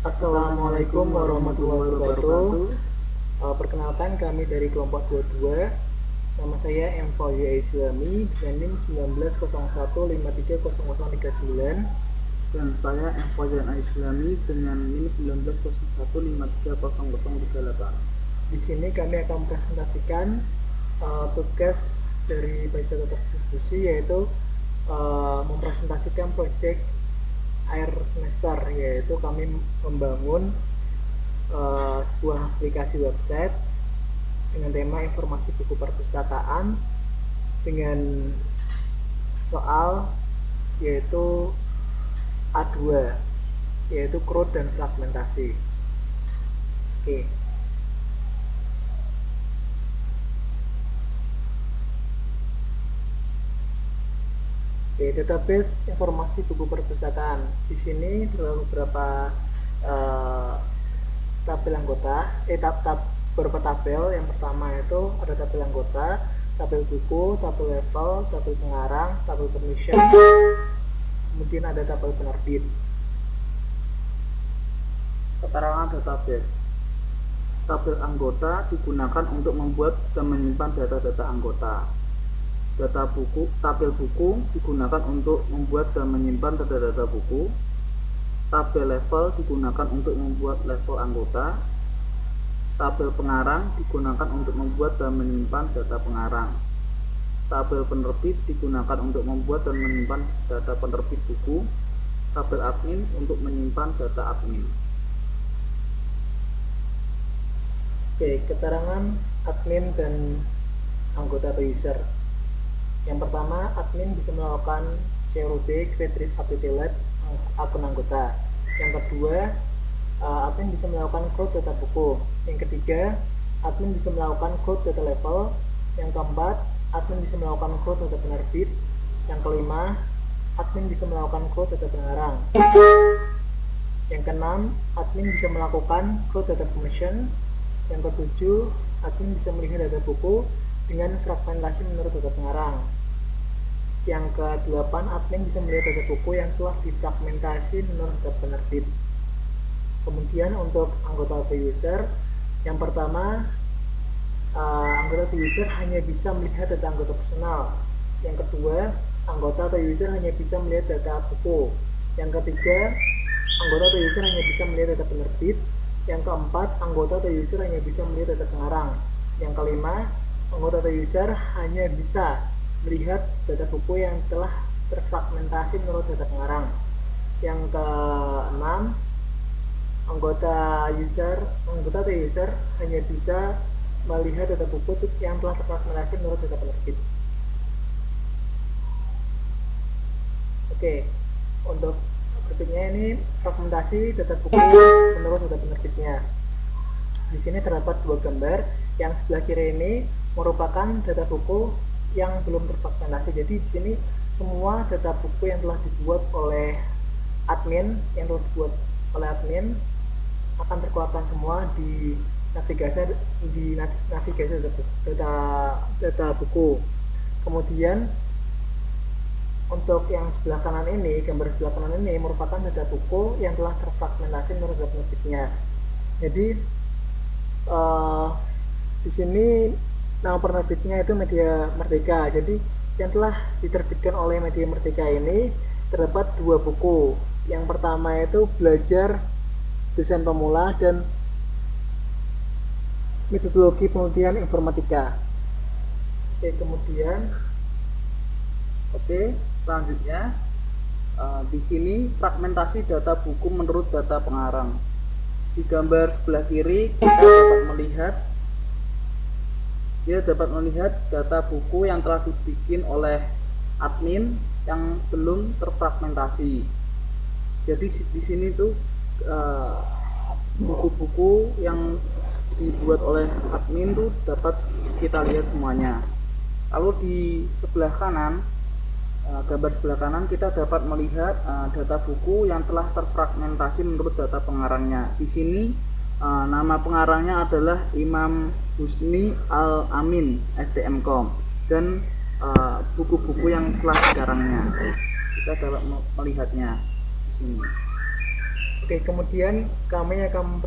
Assalamualaikum warahmatullahi wabarakatuh. Perkenalkan, kami dari kelompok 22. Nama saya M. Fauzi Islami dengan NIM 1901530039. Dan saya M. Fauzan Islami dengan NIM 1901530038. Di sini kami akan mempresentasikan tugas dari Baista Tata Distribusi, yaitu mempresentasikan proyek akhir semester, yaitu kami membangun sebuah aplikasi website dengan tema informasi buku perpustakaan dengan soal yaitu A2, yaitu crowd dan fragmentasi. Oke. Database informasi buku perpustakaan. Di sini terdapat beberapa tabel anggota, beberapa tabel. Yang pertama itu ada tabel anggota, tabel buku, tabel level, tabel pengarang, tabel permission, kemudian ada tabel penerbit. Keterangan database. Tabel anggota digunakan untuk membuat dan menyimpan data-data anggota. Tabel buku digunakan untuk membuat dan menyimpan data-data buku. Tabel level digunakan untuk membuat level anggota. Tabel pengarang digunakan untuk membuat dan menyimpan data pengarang. Tabel penerbit digunakan untuk membuat dan menyimpan data penerbit buku. Tabel admin untuk menyimpan data admin. Keterangan admin dan anggota atau user. Yang pertama, admin bisa melakukan CRUB, Create Update Delete akun anggota. Yang kedua, admin bisa melakukan crowd data buku. Yang ketiga, admin bisa melakukan crowd data level. Yang keempat, admin bisa melakukan crowd data penerbit. Yang kelima, admin bisa melakukan crowd data pengarang. Yang keenam, admin bisa melakukan crowd data permission. Yang ketujuh, admin bisa melihat data buku dengan fragmentasi menurut data pengarang. Yang ke-8, admin bisa melihat data buku yang telah difragmentasi menurut data penerbit. Kemudian untuk anggota atau user, yang pertama, anggota atau user hanya bisa melihat data anggota personal. Yang kedua, anggota atau user hanya bisa melihat data buku. Yang ketiga, anggota atau user hanya bisa melihat data penerbit. Yang keempat, anggota atau user hanya bisa melihat data pengarang. Yang kelima, anggota atau user hanya bisa melihat data buku yang telah terfragmentasi menurut data pengarang. Yang keenam, anggota atau user hanya bisa melihat data buku yang telah terfragmentasi menurut data penerbit. Untuk berikutnya ini fragmentasi data buku menurut data penerbitnya. Di sini terdapat dua gambar. Yang sebelah kiri ini merupakan data buku yang belum terfragmentasi. Jadi di sini semua data buku yang telah dibuat oleh admin, akan terkeluarkan semua di navigasi data buku. Kemudian untuk yang sebelah kanan ini, gambar sebelah kanan ini merupakan data buku yang telah terfragmentasi menurut data penerbitnya. Jadi di sini nama penerbitnya itu Media Merdeka. Jadi yang telah diterbitkan oleh Media Merdeka ini terdapat dua buku. Yang pertama itu Belajar Desain Pemula dan Metodologi Penelitian Informatika. Selanjutnya di sini fragmentasi data buku menurut data pengarang. Di gambar sebelah kiri kita dapat melihat data buku yang telah dibikin oleh admin yang belum terfragmentasi. Jadi di sini tuh buku-buku yang dibuat oleh admin tuh dapat kita lihat semuanya. Lalu di sebelah kanan, gambar sebelah kanan, kita dapat melihat data buku yang telah terfragmentasi menurut data pengarangnya. Di sini nama pengarangnya adalah Imam Husni Al-Amin STMkom, dan buku-buku yang telah dikarangnya kita dapat melihatnya di sini. Oke, kemudian kami akan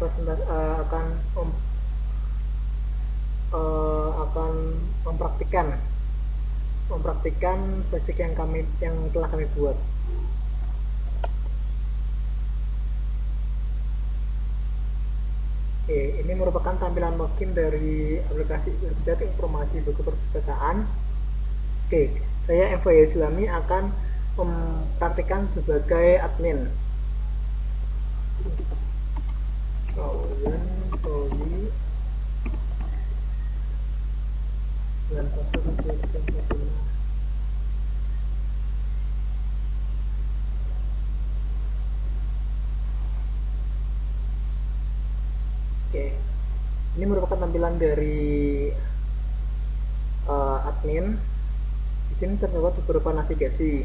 akan mempraktikkan project yang telah kami buat. Oke, ini merupakan tampilan login dari aplikasi website informasi buku perpustakaan. Oke, saya FY Islami akan mempraktikkan sebagai admin. Oke, ini merupakan tampilan dari admin. Di sini terdapat beberapa navigasi.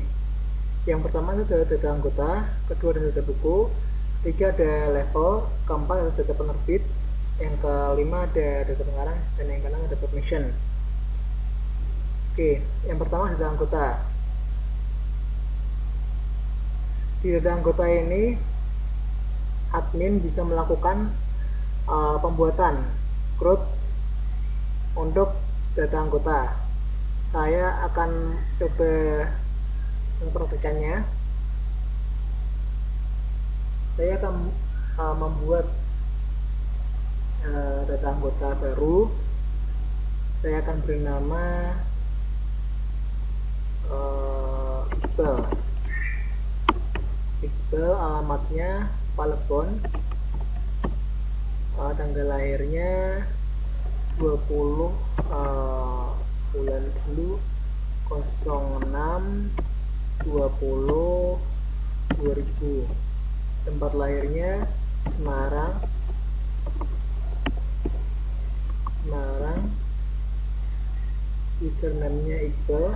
Yang pertama itu adalah data anggota, kedua ada data buku, ketiga ada level, keempat ada data penerbit, yang kelima ada data pengarang, dan yang keenam ada permission. Oke, yang pertama data anggota. Di data anggota ini admin bisa melakukan pembuatan CRUD untuk data anggota. Saya akan coba mempraktikannya. Saya akan membuat data anggota baru. Saya akan beri nama Iqbal. Iqbal, alamatnya Palembang, tanggal lahirnya 20 bulan 10 06 20 2000. Tempat lahirnya Semarang. Username-nya Iqbal.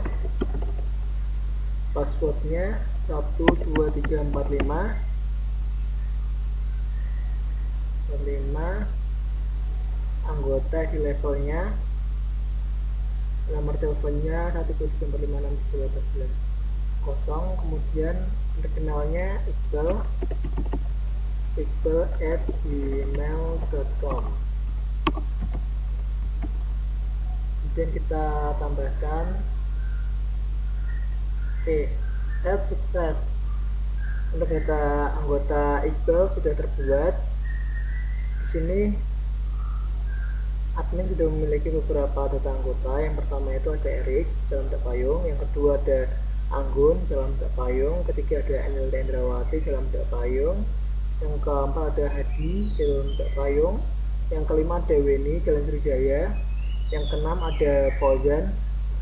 Passwordnya 12345. Anggota di levelnya, nomor teleponnya 123456711. Kemudian terkenalnya iqbal@gmail.com. Kemudian kita tambahkan add sukses. Untuk data anggota Iqbal sudah terbuat. Di sini admin sudah memiliki beberapa data anggota. Yang pertama itu ada Erik dalam tak payung, yang kedua ada Anggun dalam tak payung, ketiga ada Emil Dendrawati dalam tak payung, yang keempat ada Hadi dalam tak payung, yang kelima ada Weni Jalan Sriwijaya, yang keenam ada Fauzan,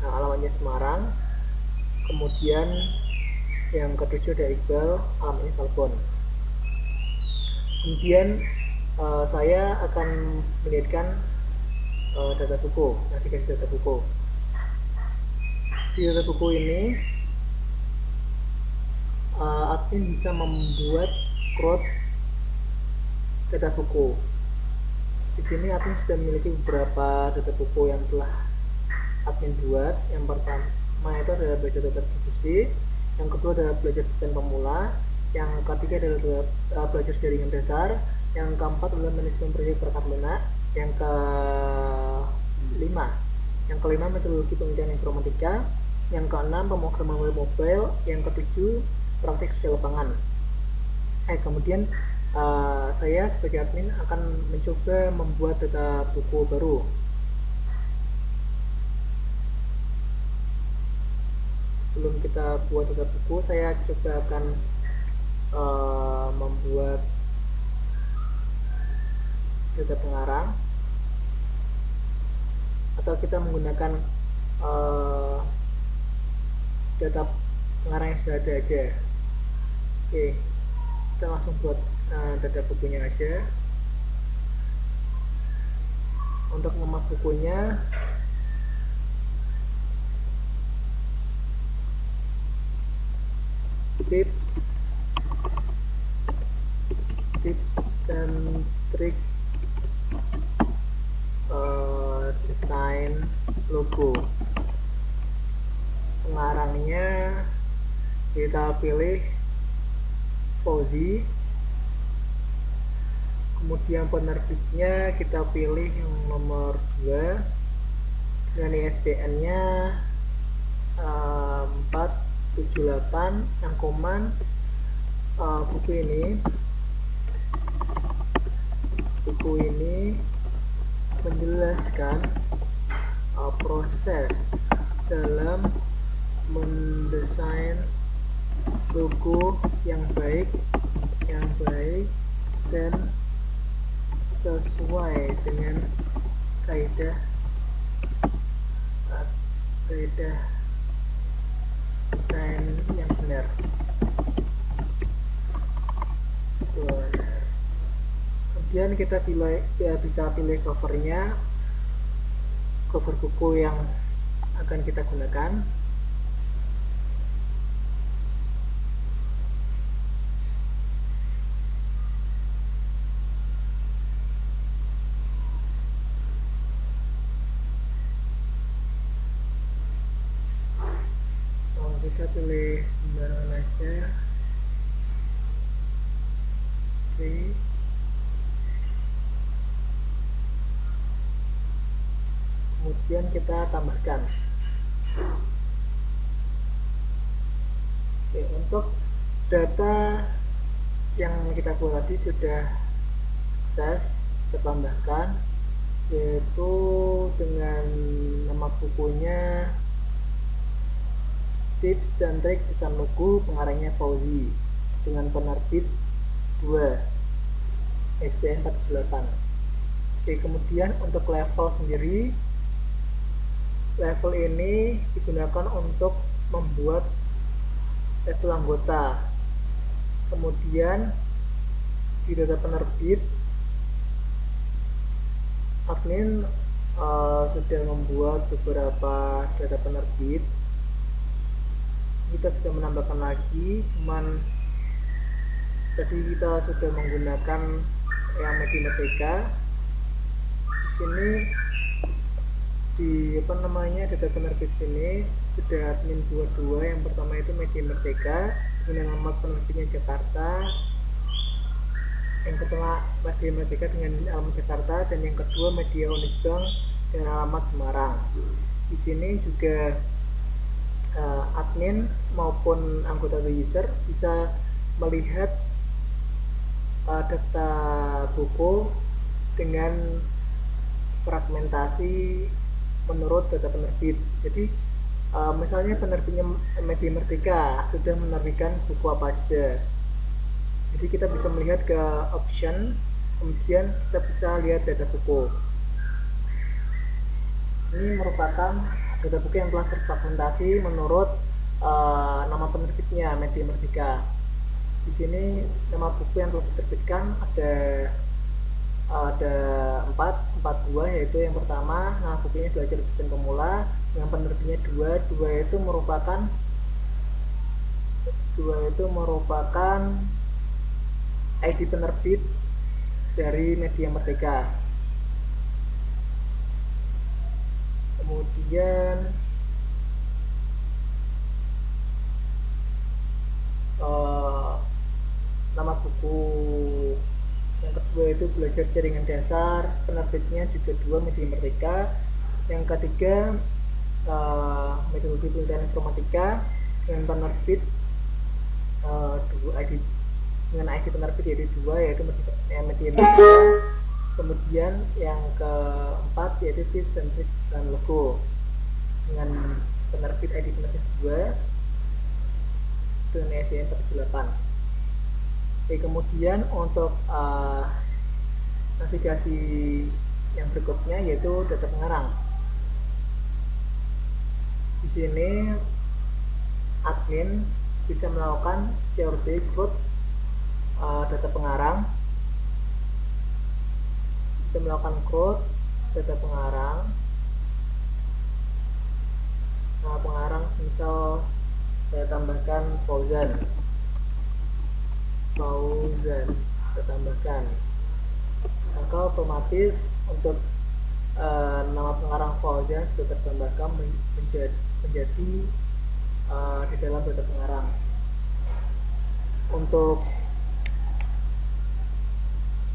alamatnya Semarang, kemudian yang ketujuh ada Iqbal, alamatnya Salbon. Kemudian saya akan melihatkan data buku, navigasi data buku. Di data buku ini admin bisa membuat CRUD data buku. Di sini admin sudah memiliki beberapa data buku yang telah admin buat. Yang pertama itu adalah belajar data distribusi, yang kedua adalah belajar desain pemula, yang ketiga adalah belajar jaringan dasar, yang keempat adalah manajemen proyek perangkat lunak, yang kelima metodologi penelitian informatika, yang keenam pemrograman web mobile, yang ketujuh praktik kerja lapangan. Kemudian saya sebagai admin akan mencoba membuat data buku baru. Sebelum kita buat data buku, saya coba akan membuat data pengarang, atau kita menggunakan data pengarang yang sudah ada aja. Oke, kita langsung buat data bukunya aja. Untuk nama bukunya tips dan trik desain logo. Pengarangnya kita pilih Fauzi, kemudian penerbitnya kita pilih yang nomor 2 dengan ISBN-nya 478, yang koman buku ini menjelaskan proses dalam mendesain logo yang baik dan sesuai dengan kaidah desain yang benar. Kemudian kita bisa pilih covernya, cover buku yang akan kita gunakan. Kita pilih sembarangan aja. Oke. Kemudian kita tambahkan. Oke, untuk data yang kita buat tadi sudah sukses tertambahkan, yaitu dengan nama bukunya Tips dan Trik Desain Logo, pengarangnya Fauzi, dengan penerbit 2 ISBN 48. Oke, kemudian untuk level sendiri, level ini digunakan untuk membuat level anggota. Kemudian di data penerbit, admin sudah membuat beberapa data penerbit. Kita bisa menambahkan lagi, cuman tadi kita sudah menggunakan yang Media Merdeka. Di sini di data penerbit sini sudah admin 22. Yang pertama itu Media Merdeka dengan alamat penerbitnya Jakarta, yang kedua Media Merdeka dengan alamat Jakarta, dan yang kedua Media Unisbank dengan alamat Semarang. Di sini juga admin maupun anggota atau user bisa melihat data buku dengan fragmentasi menurut data penerbit. Jadi misalnya penerbitnya Media Merdeka sudah menerbitkan buku apa saja, jadi kita bisa melihat ke option, kemudian kita bisa lihat data buku. Ini merupakan data buku yang telah terfragmentasi menurut nama penerbitnya Media Merdeka. Di sini nama buku yang telah diterbitkan ada 4 yaitu yang pertama nama bukunya Belajar Desain Pemula dengan penerbitnya 2 itu merupakan ID penerbit dari Media Merdeka. Kemudian nama buku yang kedua itu Belajar Jaringan Dasar, penerbitnya juga 2 Media Merdeka. Yang ketiga Metodologi Penelitian Informatika dengan penerbit dengan ID penerbit yaitu 2, yaitu Media Merdeka. Kemudian yang keempat yaitu Tips dan Trik Desain Logo dengan penerbit ID penerbit 2 dengan ISBN 48. Oke, kemudian untuk navigasi yang berikutnya yaitu data pengarang. Di sini admin bisa melakukan CRD code data pengarang, bisa melakukan code data pengarang. Nah, pengarang misal saya tambahkan Fauzan, kita tambahkan, maka otomatis untuk nama pengarang Fauzan sudah tertambahkan menjadi di dalam data pengarang. Untuk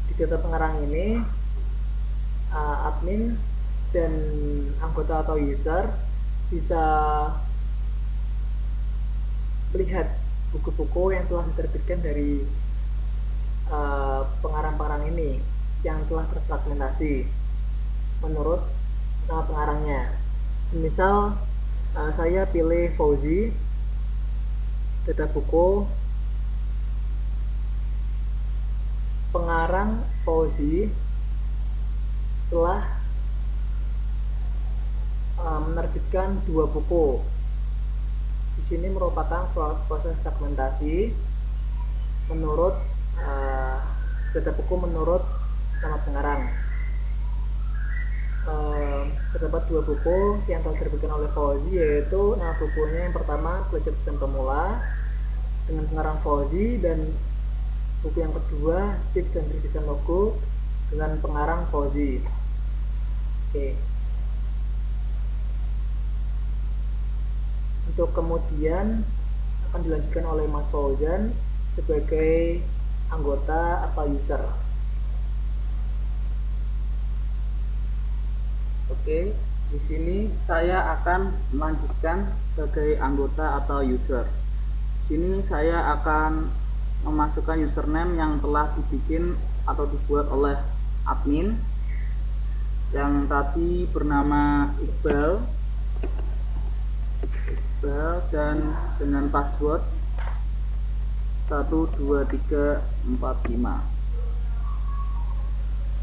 di data pengarang ini admin dan anggota atau user bisa melihat buku-buku yang telah diterbitkan dari pengarang-pengarang ini yang telah terfragmentasi menurut nama pengarangnya. Misal saya pilih Fauzi, data buku pengarang Fauzi telah menerbitkan 2 buku. Di sini merupakan proses fragmentasi menurut data buku menurut nama pengarang. Terdapat 2 buku yang telah diterbitkan oleh Fauzi, yaitu nama bukunya yang pertama Belajar Desain Pemula dengan pengarang Fauzi, dan buku yang kedua Tips dan Trik Desain Logo dengan pengarang Fauzi. Oke. Untuk kemudian akan dilanjutkan oleh Mas Fauzan sebagai anggota atau user. Oke, di sini saya akan melanjutkan sebagai anggota atau user. Di sini saya akan memasukkan username yang telah dibikin atau dibuat oleh admin, yang tadi bernama Iqbal, dan dengan password 12345.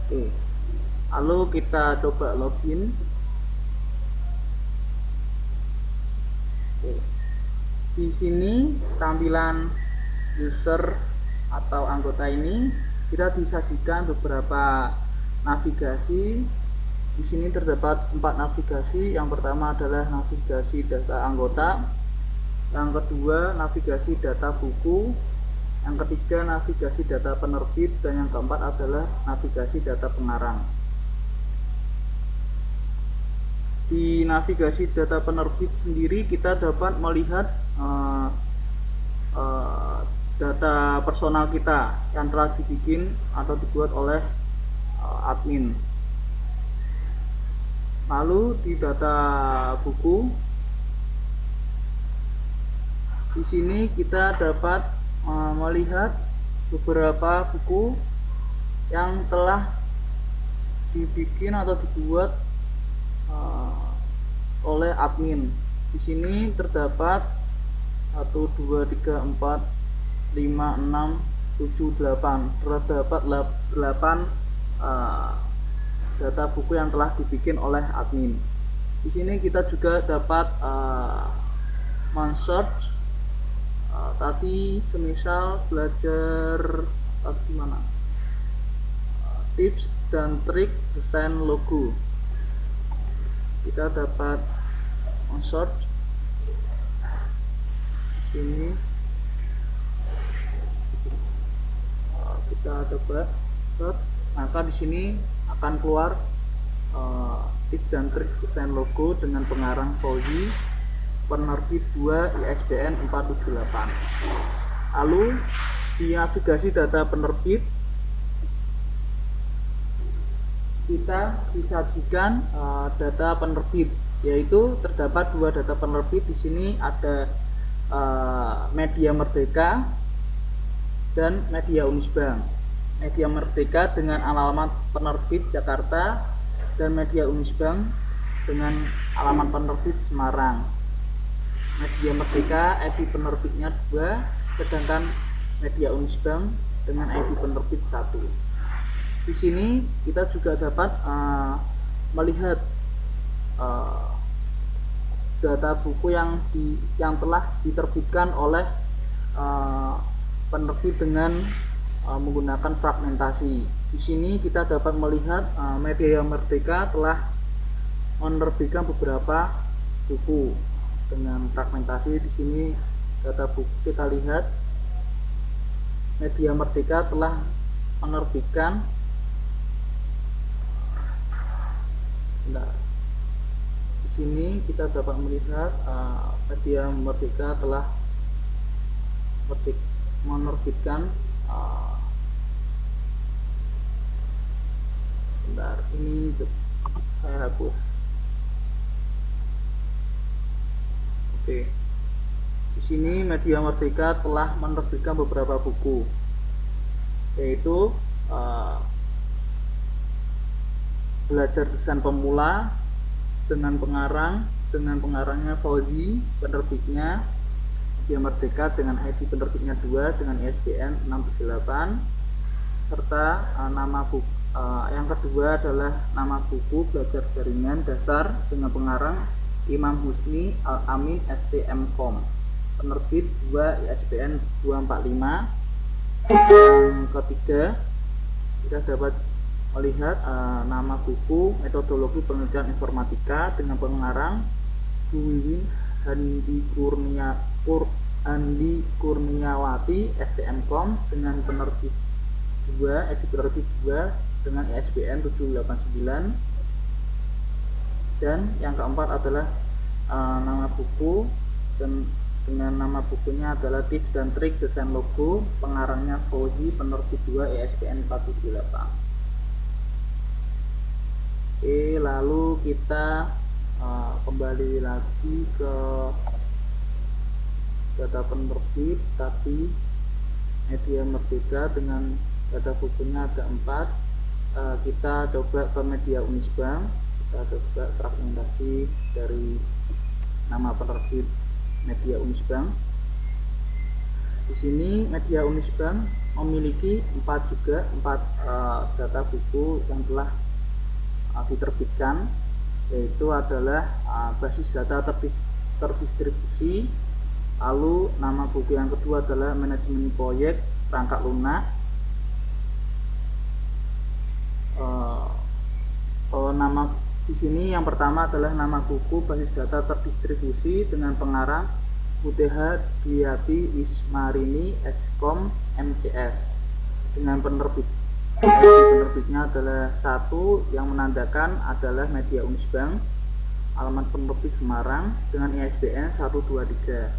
Oke, lalu kita coba login. Oke. Di sini tampilan user atau anggota ini kita disajikan beberapa navigasi. Di sini terdapat 4 navigasi. Yang pertama adalah navigasi data anggota, yang kedua navigasi data buku, yang ketiga navigasi data penerbit, dan yang keempat adalah navigasi data pengarang. Di navigasi data penerbit sendiri kita dapat melihat data personal kita yang telah dibikin atau dibuat oleh admin. Lalu di data buku, di sini kita dapat melihat beberapa buku yang telah dibikin atau dibuat oleh admin. Di sini terdapat 1, 2, 3, 4, 5, 6, 7, 8. Terdapat 8 data buku yang telah dibikin oleh admin. Di sini kita juga dapat men-search tadi semisal belajar gimana tips dan trik desain logo, kita dapat men-search sini. Kita coba search, maka di sini akan keluar tips dan trik desain logo dengan pengarang Fauzi, penerbit 2, ISBN 478. Lalu di navigasi data penerbit kita disajikan data penerbit, yaitu terdapat 2 data penerbit. Di sini ada Media Merdeka dan Media Unisbank. Media Merdeka dengan alamat penerbit Jakarta dan Media Unisbank dengan alamat penerbit Semarang. Media Merdeka ID penerbitnya 2, sedangkan Media Unisbank dengan ID penerbit 1. Di sini kita juga dapat melihat data buku yang telah diterbitkan oleh penerbit dengan menggunakan fragmentasi. Di sini kita dapat melihat Media Merdeka telah menerbitkan beberapa buku dengan fragmentasi. Di sini data buku kita lihat Media Merdeka telah menerbitkan di sini kita dapat melihat Media Merdeka telah menerbitkan Ini saya hapus. Oke. Di sini Media Merdeka telah menerbitkan beberapa buku, yaitu Belajar Desain Pemula dengan pengarangnya Fauzi, penerbitnya Media Merdeka dengan ID penerbitnya 2 dengan ISBN 678, serta nama buku yang kedua adalah nama buku Belajar Jaringan Dasar dengan pengarang Imam Husni Al-Amin STM.com, penerbit 2 ISBN 245. Yang ketiga, kita dapat melihat nama buku Metodologi Penelitian Informatika dengan pengarang Bu Wiwin Handi Kurniawati STM.com dengan penerbit 2 penerbit 2 dengan ISBN 789. Dan yang keempat adalah nama buku dan dengan nama bukunya adalah Tips dan Trik Desain Logo, pengarangnya Fauzi, penerbit 2 ISBN 478. Oke, lalu kita kembali lagi ke data penerbit, tapi Media Merdeka dengan data bukunya ada 4. Kita coba ke Media Unisbank, kita coba fragmentasi dari nama penerbit Media Unisbank. Di sini Media Unisbank memiliki 4 data buku yang telah diterbitkan, yaitu adalah basis data terdistribusi. Lalu nama buku yang kedua adalah Manajemen Proyek Perangkat Lunak. Nama di sini yang pertama adalah nama buku basis data terdistribusi dengan pengarang Buteha Dwiati Wismarini Eskom MCS dengan penerbitnya adalah 1 yang menandakan adalah Media Unisbank, alamat penerbit Semarang dengan ISBN 123.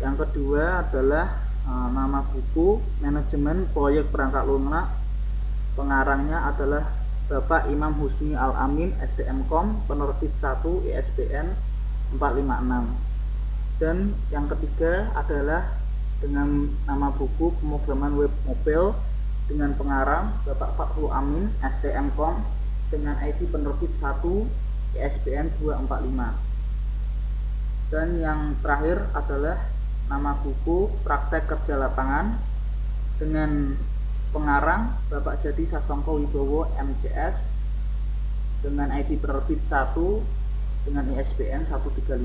Yang kedua adalah nama buku Manajemen Proyek Perangkat Lunak, pengarangnya adalah Bapak Imam Husni Al-Amin STM.com, penerbit 1 ISBN 456. Dan yang ketiga adalah dengan nama buku Pemrograman Web Mobile dengan pengarang Bapak Fathul Amin STM.com dengan ID penerbit 1 ISBN 245. Dan yang terakhir adalah nama buku Praktek Kerja Lapangan dengan pengarang Bapak Jadi Sasongko Wibowo MCS dengan ID penerbit 1 dengan ISBN 135.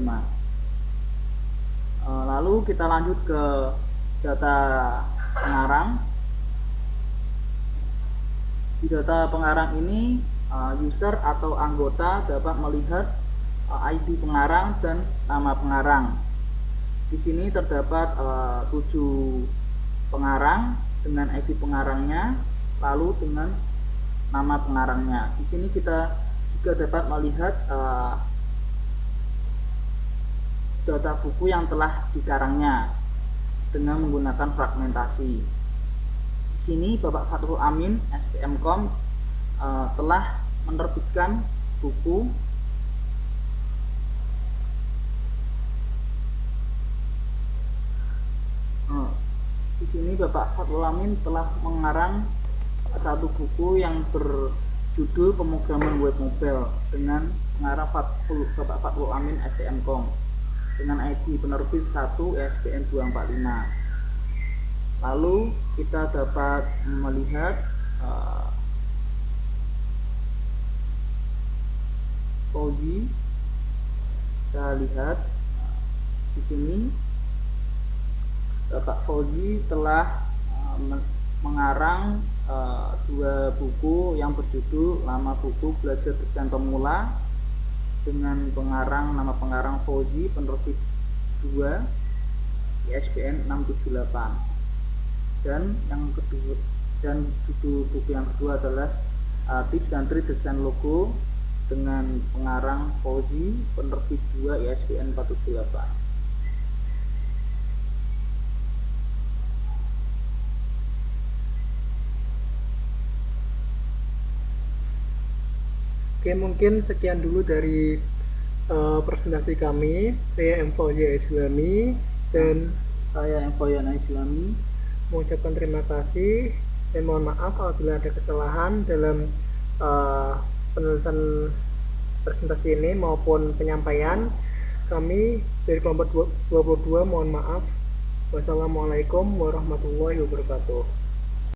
Lalu kita lanjut ke data pengarang. Di data pengarang ini user atau anggota dapat melihat ID pengarang dan nama pengarang. Di sini terdapat 7 pengarang dengan ID pengarangnya, lalu dengan nama pengarangnya. Di sini kita juga dapat melihat data buku yang telah dikarangnya dengan menggunakan fragmentasi. Di sini Bapak Fathul Amin STM.com telah menerbitkan buku di sini Bapak Fathul Amin telah mengarang satu buku yang berjudul Pemrograman Web Mobile dengan pengarang Bapak Fathul Amin STM.com dengan ID penerbit 1 ISBN 245. Lalu kita dapat melihat Fauzi. Kita lihat di sini Bapak Fauzi telah mengarang 2 buku yang berjudul nama buku Belajar Desain Pemula dengan nama pengarang Fauzi, penerbit 2 ISBN 678. Dan yang kedua, dan judul buku yang kedua adalah Tips dan Trik Desain Logo dengan pengarang Fauzi, penerbit 2 ISBN 478. Oke, mungkin sekian dulu dari presentasi kami. Saya M. Fauzia Islami dan Saya Empoyana Islami mengucapkan terima kasih dan mohon maaf apabila ada kesalahan dalam penulisan presentasi ini maupun penyampaian. Kami dari kelompok 22 mohon maaf. Wassalamualaikum warahmatullahi wabarakatuh.